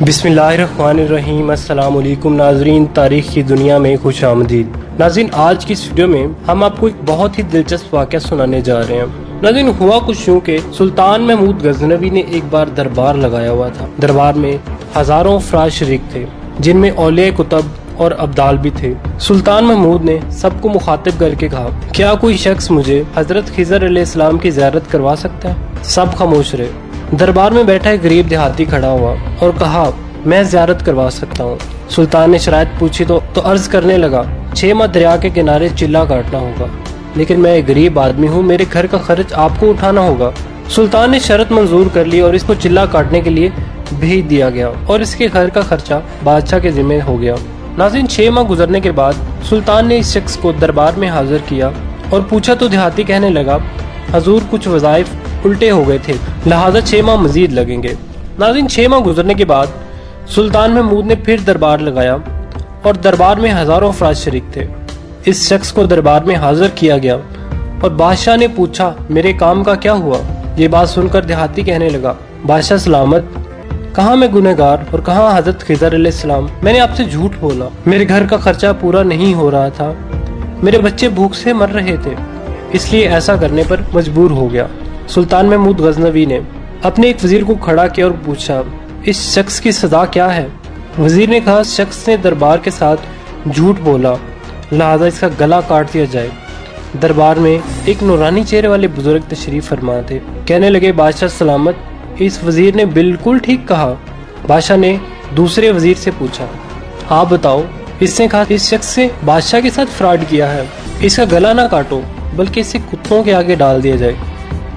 बिस्मिल्लाहिर्रहमानिर्रहीम। अस्सलाम वालेकुम नाजरीन, तारीख़ की दुनिया में खुश आमदीद। नाज़रीन, आज की इस वीडियो में हम आपको एक बहुत ही दिलचस्प वाक़या सुनाने जा रहे हैं। नाज़रीन, हुआ कुछ यूँ के सुल्तान महमूद गजनवी ने एक बार दरबार लगाया हुआ था। दरबार में हज़ारों अफराद शरीक थे, जिनमें औलिया कुतब और अब्दाल भी थे। सुल्तान महमूद ने सबको मुखातिब करके कहा, क्या कोई शख्स मुझे हज़रत खिज़र अलैहिस्सलाम की ज़ियारत करवा सकता है? सब खामोश रहे। दरबार में बैठा एक गरीब देहाती खड़ा हुआ और कहा, मैं ज़ियारत करवा सकता हूँ। सुल्तान ने शराइत पूछी तो अर्ज करने लगा, 6 माह दरिया के किनारे चिल्ला काटना होगा, लेकिन मैं एक गरीब आदमी हूँ, मेरे घर का खर्च आपको उठाना होगा। सुल्तान ने शर्त मंजूर कर ली और इसको चिल्ला काटने के लिए भेज दिया गया और इसके घर का खर्चा बादशाह के जिम्मे हो गया। नाज़रीन, 6 माह गुजरने के बाद सुल्तान ने इस शख्स को दरबार में हाजिर किया और पूछा तो देहाती कहने लगा, हजूर कुछ वज़ाइफ उल्टे हो गए थे, लिहाजा 6 माह मजीद लगेंगे। नाज़रीन, 6 माह गुजरने के बाद सुल्तान महमूद ने फिर दरबार लगाया और दरबार में हजारों अफराद शरीक थे। इस शख्स को दरबार में हाजिर किया गया और बादशाह ने पूछा, मेरे काम का क्या हुआ? ये बात सुनकर देहाती कहने लगा, बादशाह सलामत, कहाँ मैं गुनहगार और कहाँ हजरत खिज़र अलैहिस्सलाम। मैंने आपसे झूठ बोला, मेरे घर का खर्चा पूरा नहीं हो रहा था, मेरे बच्चे भूख से मर रहे थे, इसलिए ऐसा करने पर मजबूर हो गया। सुल्तान महमूद गजनवी ने अपने एक वजीर को खड़ा किया और पूछा, इस शख्स की सजा क्या है? वजीर ने कहा, शख्स ने दरबार के साथ झूठ बोला, लिहाजा इसका गला काट दिया जाए। दरबार में एक नूरानी चेहरे वाले बुजुर्ग तशरीफ फरमा थे। कहने लगे, बादशाह सलामत, इस वजीर ने बिल्कुल ठीक कहा। बादशाह ने दूसरे वजीर से पूछा, आप बताओ। इसने कहा, इस शख्स से बादशाह के साथ फ्रॉड किया है, इसका गला ना काटो बल्कि इसे कुत्तों के आगे डाल दिया जाए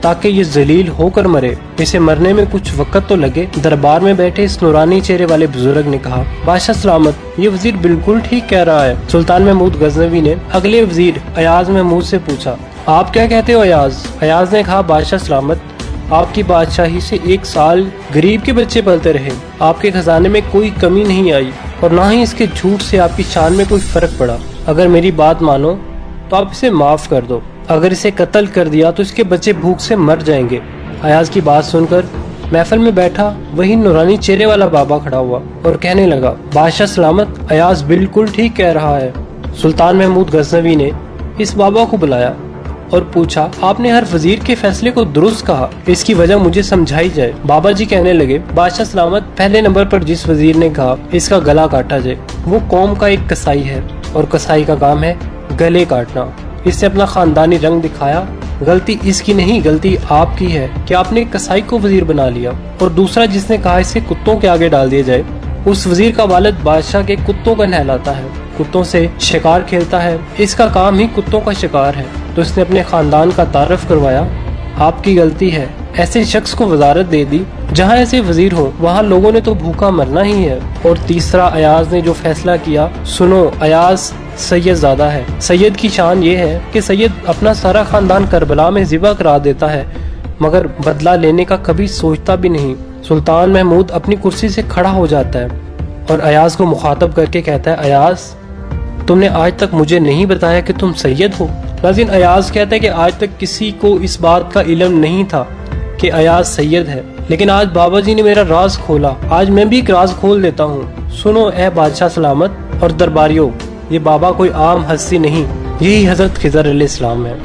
ताकि ये जलील होकर मरे, इसे मरने में कुछ वक्त तो लगे। दरबार में बैठे इस नूरानी चेहरे वाले बुजुर्ग ने कहा, बादशाह सलामत, ये वजीर बिल्कुल ठीक कह रहा है। सुल्तान महमूद गजनवी ने अगले वजीर अयाज महमूद से पूछा, आप क्या कहते हो अयाज? अयाज ने कहा, बादशाह सलामत, आपकी बादशाही से 1 साल गरीब के बच्चे पलते रहे, आपके खजाने में कोई कमी नहीं आई और ना ही इसके झूठ से आपकी शान में कोई फर्क पड़ा। अगर मेरी बात मानो तो आप इसे माफ कर दो, अगर इसे कत्ल कर दिया तो इसके बच्चे भूख से मर जाएंगे। अयाज की बात सुनकर महफिल में बैठा वही नूरानी चेहरे वाला बाबा खड़ा हुआ और कहने लगा, बादशाह सलामत, अयाज बिल्कुल ठीक कह रहा है। सुल्तान महमूद गजनवी ने इस बाबा को बुलाया और पूछा, आपने हर वजीर के फैसले को दुरुस्त कहा, इसकी वजह मुझे समझाई जाए। बाबा जी कहने लगे, बादशाह सलामत, पहले नंबर पर जिस वजीर ने कहा इसका गला काटा जाए, वो कौम का एक कसाई है और कसाई का काम है गले काटना। इसने अपना खानदानी रंग दिखाया, गलती इसकी नहीं, गलती आपकी है कि आपने कसाई को वजीर बना लिया। और दूसरा जिसने कहा इसे कुत्तों के आगे डाल दिया जाए, उस वजीर का वालिद बादशाह के कुत्तों का नहलाता है, कुत्तों से शिकार खेलता है, इसका काम ही कुत्तों का शिकार है, तो इसने अपने खानदान का तारफ करवाया, आपकी गलती है। ऐसे शख्स को वजारत दे दी, जहाँ ऐसे वजीर हो वहाँ लोगों ने तो भूखा मरना ही है। और तीसरा अयाज ने जो फैसला किया, सुनो, अयाज सैयद ज़्यादा है। सैयद की शान ये है कि सैयद अपना सारा खानदान करबला में ज़िबा करा देता है, मगर बदला लेने का कभी सोचता भी नहीं। सुल्तान महमूद अपनी कुर्सी से खड़ा हो जाता है और अयाज को मुखातब करके कहता है, अयाज, तुमने आज तक मुझे नहीं बताया कि तुम सैयद हो। नाज़रीन, अयाज कहता है कि आज तक किसी को इस बात का इल्म नहीं था कि अयाज सैयद है, लेकिन आज बाबा जी ने मेरा राज खोला, आज मैं भी एक राज खोल देता हूँ। सुनो ए बादशाह सलामत और दरबारियों, ये बाबा कोई आम हस्ती नहीं, यही हजरत खिज़र अलैहिस्सलाम है।